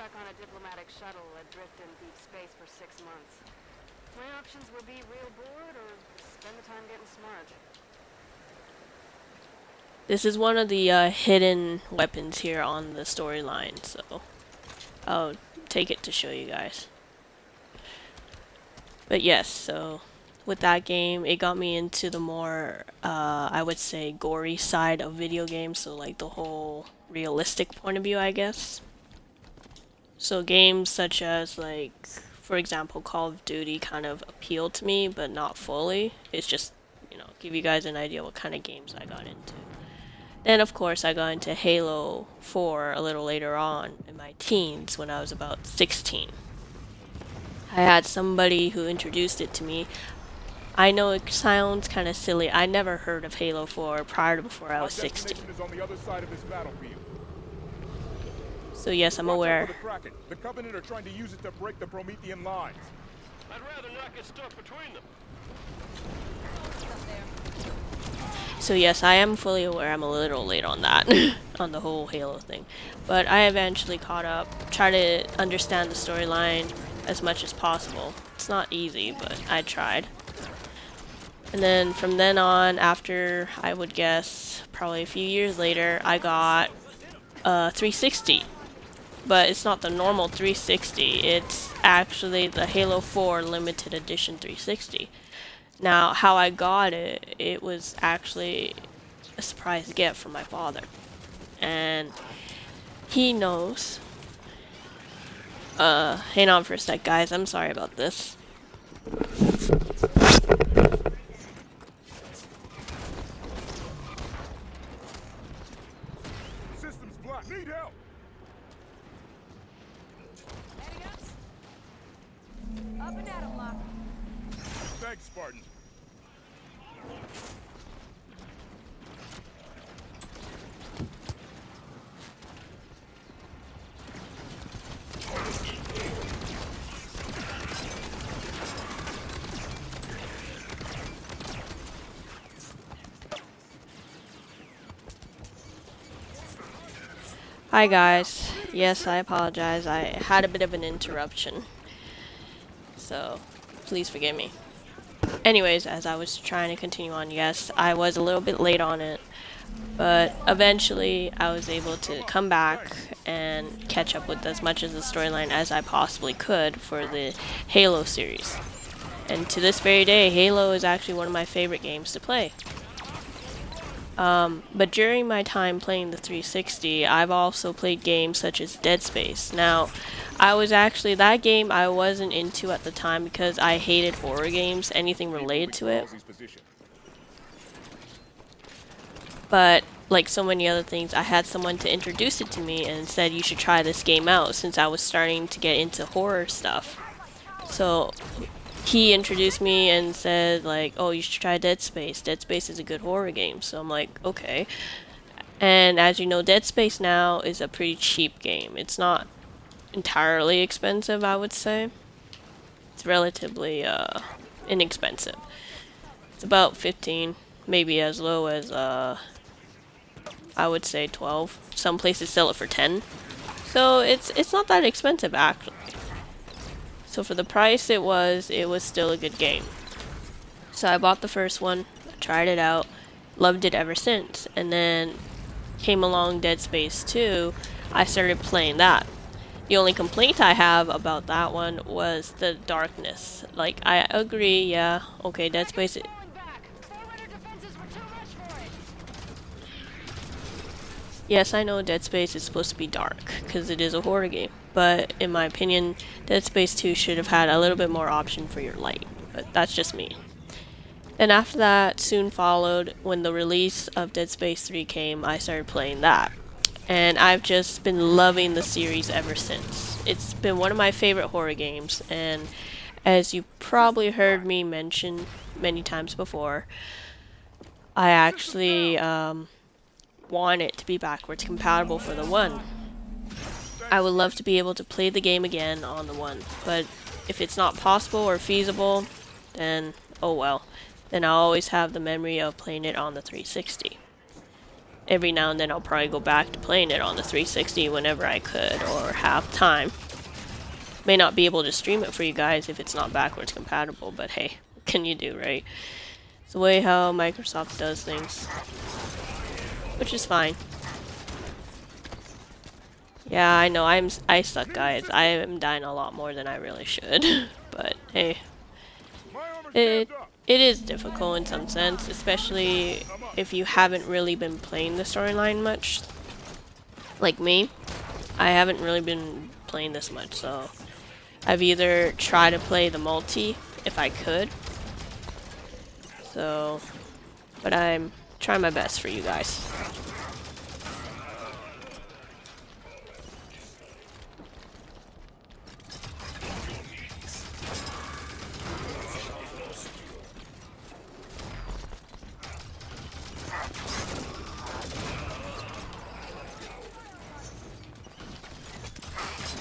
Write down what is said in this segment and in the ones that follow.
stuck on a diplomatic shuttle adrift in deep space for 6 months. My options would be real bored or spend the time getting smart. This is one of the hidden weapons here on the storyline, so I'll take it to show you guys. But yes, so with that game, it got me into the more, I would say, gory side of video games, so like the whole realistic point of view, I guess. So games such as, like, for example, Call of Duty kind of appealed to me, but not fully. It's just, you know, give you guys an idea what kind of games I got into. Then, of course, I got into Halo 4 a little later on in my teens when I was about 16. I had somebody who introduced it to me. I know it sounds kind of silly. I never heard of Halo 4 prior to before I was 16. So yes, I'm aware. The Covenant are trying to use it to break the Promethean lines. I'd rather not get stuck between them. So yes, I am fully aware I'm a little late on that, on the whole Halo thing. But I eventually caught up, try to understand the storyline as much as possible. It's not easy, but I tried. And then from then on, after I would guess probably a few years later, I got a 360. But it's not the normal 360, it's actually the Halo 4 limited edition 360. Now, how I got it, it was actually a surprise gift from my father. And he knows. Hang on for a sec, guys. I'm sorry about this. Systems blocked. Need help. Up and at 'em, Locke. Thanks, Spartan. Hi guys. Yes, I apologize. I had a bit of an interruption. So, please forgive me. Anyways, as I was trying to continue on, yes, I was a little bit late on it. But eventually, I was able to come back and catch up with as much of the storyline as I possibly could for the Halo series. And to this very day, Halo is actually one of my favorite games to play. But during my time playing the 360, I've also played games such as Dead Space. Now, that game I wasn't into at the time because I hated horror games, anything related to it. But, like so many other things, I had someone to introduce it to me and said you should try this game out since I was starting to get into horror stuff. So, he introduced me and said, like, oh, you should try Dead Space. Dead Space is a good horror game. So I'm like, okay. And as you know, Dead Space now is a pretty cheap game. It's not entirely expensive, I would say. It's relatively inexpensive. It's about 15, maybe as low as I would say 12. Some places sell it for 10. So it's not that expensive actually. So for the price it was still a good game. So I bought the first one, tried it out, loved it ever since. And then came along Dead Space 2, I started playing that. The only complaint I have about that one was the darkness. Like, I agree, yeah, okay, Dead Space... Yes, I know Dead Space is supposed to be dark, because it is a horror game. But, in my opinion, Dead Space 2 should have had a little bit more option for your light. But that's just me. And after that, soon followed, when the release of Dead Space 3 came, I started playing that. And I've just been loving the series ever since. It's been one of my favorite horror games, and as you probably heard me mention many times before, I actually want it to be backwards compatible for the One. I would love to be able to play the game again on the One, but if it's not possible or feasible, then oh well. Then I'll always have the memory of playing it on the 360. every now and then I'll probably go back to playing it on the 360 whenever I could or have time. May not be able to stream it for you guys if it's not backwards compatible, but hey, what can you do, right? It's the way how Microsoft does things, which is fine. Yeah, I know, I suck, guys. I am dying a lot more than I really should, but hey, it is difficult in some sense, especially if you haven't really been playing the storyline much, like me. I haven't really been playing this much, so I've either tried to play the multi if I could, so, but I'm trying my best for you guys.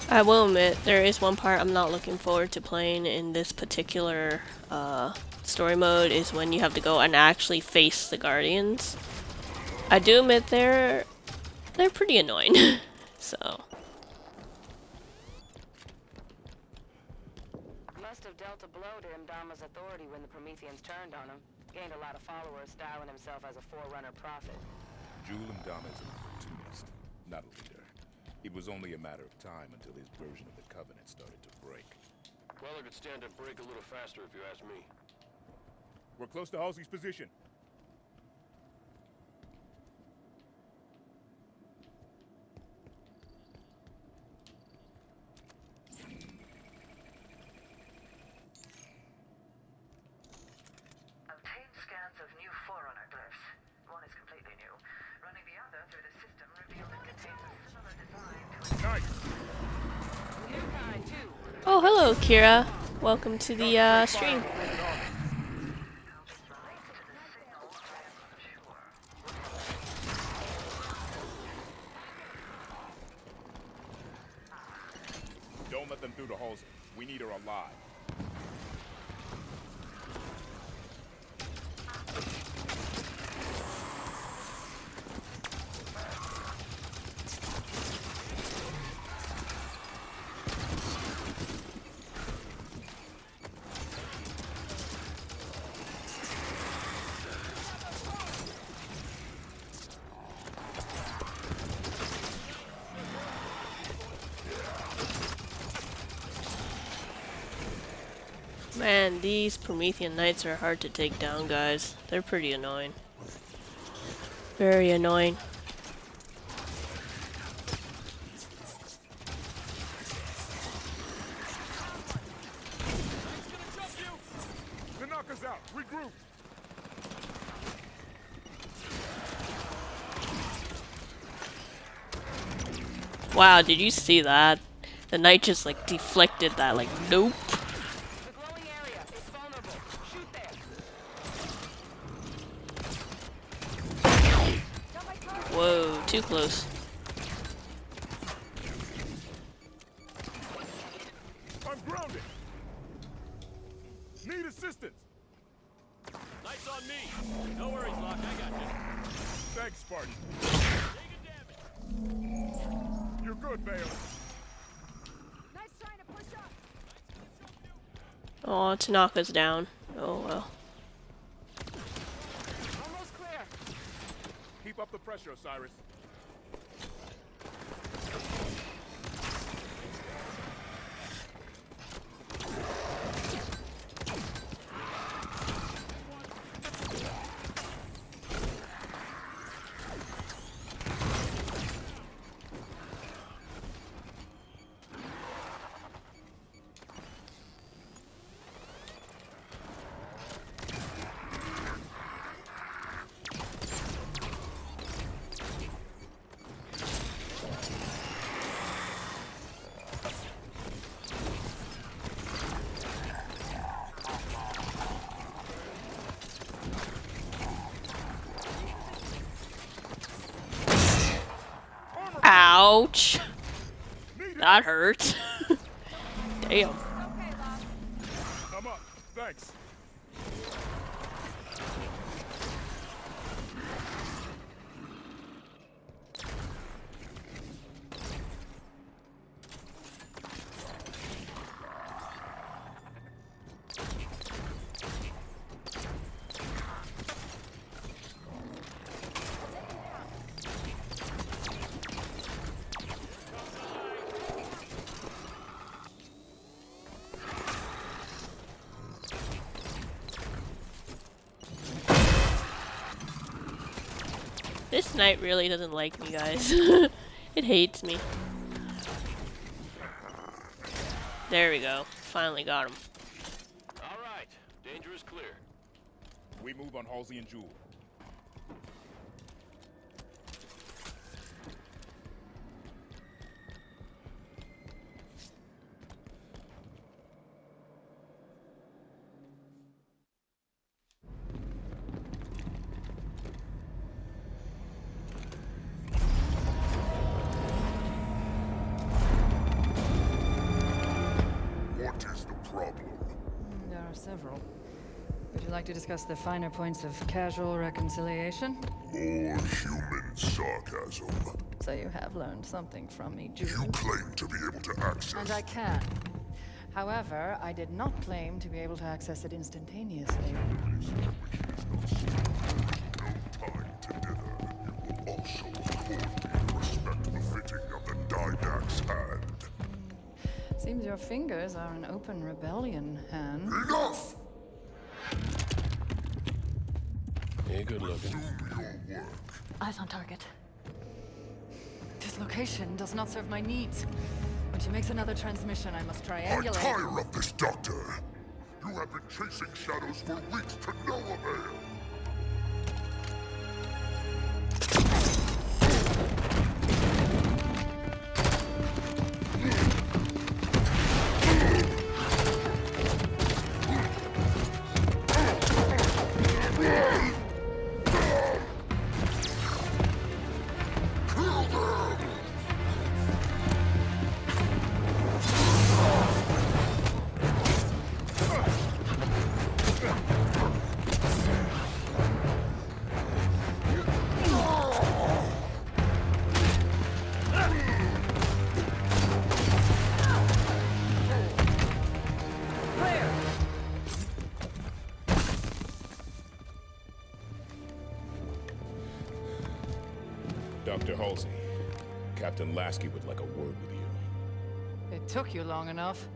I will admit, there is one part I'm not looking forward to playing in this particular story mode, is when you have to go and actually face the Guardians. I do admit they're pretty annoying, so. Must have dealt a blow to Imdama's authority when the Prometheans turned on him. Gained a lot of followers, styling himself as a forerunner prophet. Jewel Imdama is an opportunist, not a leader. It was only a matter of time until his version of the Covenant started to break. Well, I could stand to break a little faster if you ask me. We're close to Halsey's position. Obtain scans of new Forerunner glyphs. One is completely new. Running the other through the system revealed it contains a similar design to Nice! New kind, too. Oh, hello, Kira. Welcome to the stream. Don't let them through to Halsey. We need her alive. Man, these Promethean Knights are hard to take down, guys. They're pretty annoying. Very annoying. Tanaka's out. Regroup. Wow, did you see that? The Knight just like deflected that, like, nope. The glowing area is vulnerable. Shoot there. Whoa, too close. I'm grounded. Need assistance. Lights on me. No worries, Locke. I got you. Thanks, Spartan. Taking damage. You're good, Bale. Nice trying to push up. Oh, Tanaka's down. Oh well. Almost clear. Keep up the pressure, Osiris. Ouch. That hurt. Damn. I'm up. Thanks. Knight really doesn't like me, guys. It hates me. There we go. Finally got him. All right. Danger is clear. We move on Halsey and Jewel. What is the problem? There are several. Would you like to discuss the finer points of casual reconciliation? More human sarcasm. So you have learned something from me, You Julie. claim to be able to access... And I can. However, I did not claim to be able to access it instantaneously. No time to dither. You will also accord me respect befitting of the Didact's hand. Seems your fingers are an open rebellion, Han. Enough! Ain't good looking. Do your work. Eyes on target. This location does not serve my needs. When she makes another transmission, I must I triangulate. tire of this, Doctor. You have been chasing shadows for weeks to no avail. Dr. Halsey, Captain Lasky would like a word with you. It took you long enough.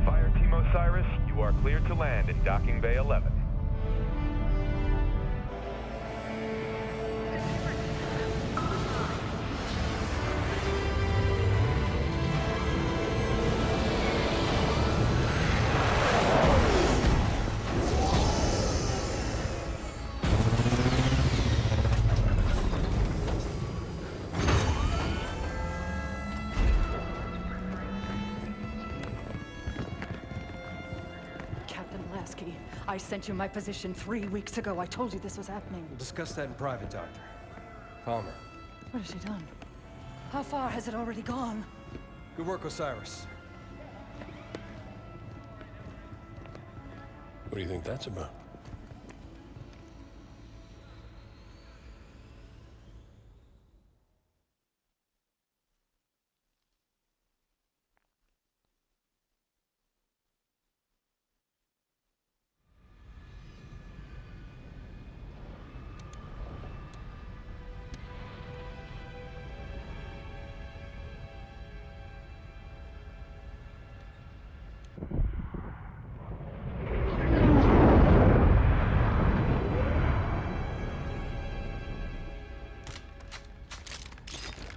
Fire Team Osiris, you are cleared to land in Docking Bay 11. Captain Lasky, I sent you my position 3 weeks ago. I told you this was happening. We'll discuss that in private, Doctor. Palmer. What has she done? How far has it already gone? Good work, Osiris. What do you think that's about?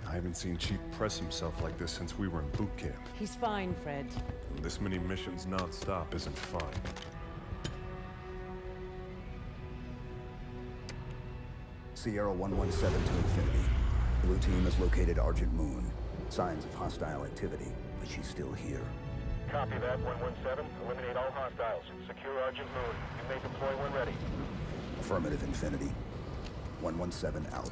I haven't seen Chief press himself like this since we were in boot camp. He's fine, Fred. And this many missions non-stop isn't fun. Sierra 117 to Infinity. Blue team has located Argent Moon. Signs of hostile activity, but she's still here. Copy that, 117. Eliminate all hostiles. Secure Argent Moon. You may deploy when ready. Affirmative, Infinity. 117 out.